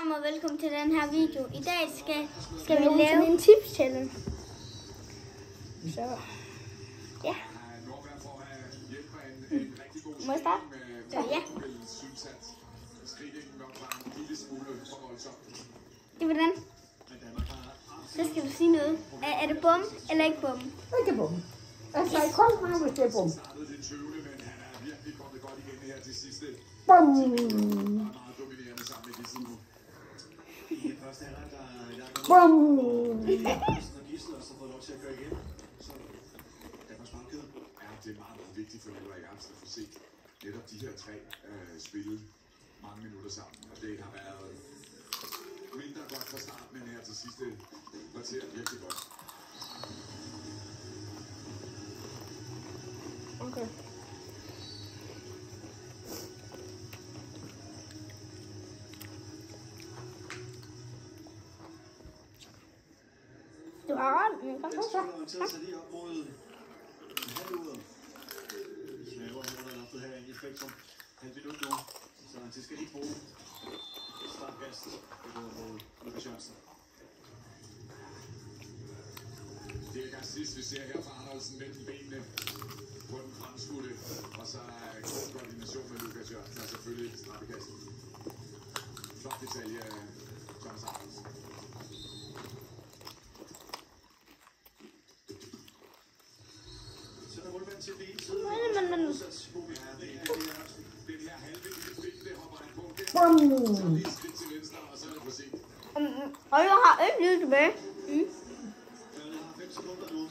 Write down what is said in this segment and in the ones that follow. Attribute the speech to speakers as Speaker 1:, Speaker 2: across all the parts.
Speaker 1: sammen og velkommen til den her video. I dag skal vi lave en tips challenge. Så ja. Må jeg starte? Ja. Det var den. Så skal du sige noget. Er det bum eller ikke bum?
Speaker 2: Ikke bum. Altså, jeg kom mig, hvis det er bum. Bum. Bum.
Speaker 3: Det er meget vigtigt for Nicolai Jørgensen at få set netop de her tre spille mange minutter sammen. Og det har været mindre godt fra start, men her til sidste kvarter virkelig godt.
Speaker 1: Okay. Du har ret, men kom så.
Speaker 3: Det skal ikke bruge startgast mod Lukas Jørgensen. Det er gang sidst, vi ser her fra Andersen mellem benene på den fremskudte, og så er god koordination med Lukas Jørgensen, og selvfølgelig straffekasten. Flot detalje af Thomas Andersen. Så er der målmand til den ene side. Den her halve lille fint, det hopper han på. Så lige skridt til venstre, og så er det for sent.
Speaker 1: Og jeg har ikke lidt tilbage.
Speaker 3: Han har 5 sekunder nu.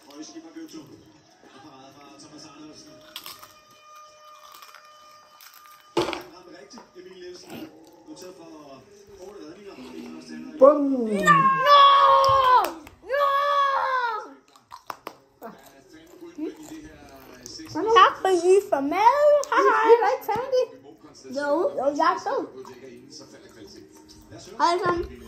Speaker 3: Høje skipper Gøtto. Og parade fra Thomas Andersen. Han ramte rigtigt, Emil Nielsen. Noteret for 8 redninger i første halvleg.
Speaker 2: Bum.
Speaker 1: Tak fordi I var med. Hej hej.
Speaker 2: Vi var ikke færdige.
Speaker 1: Jo, jeg er sød. Hej sammen.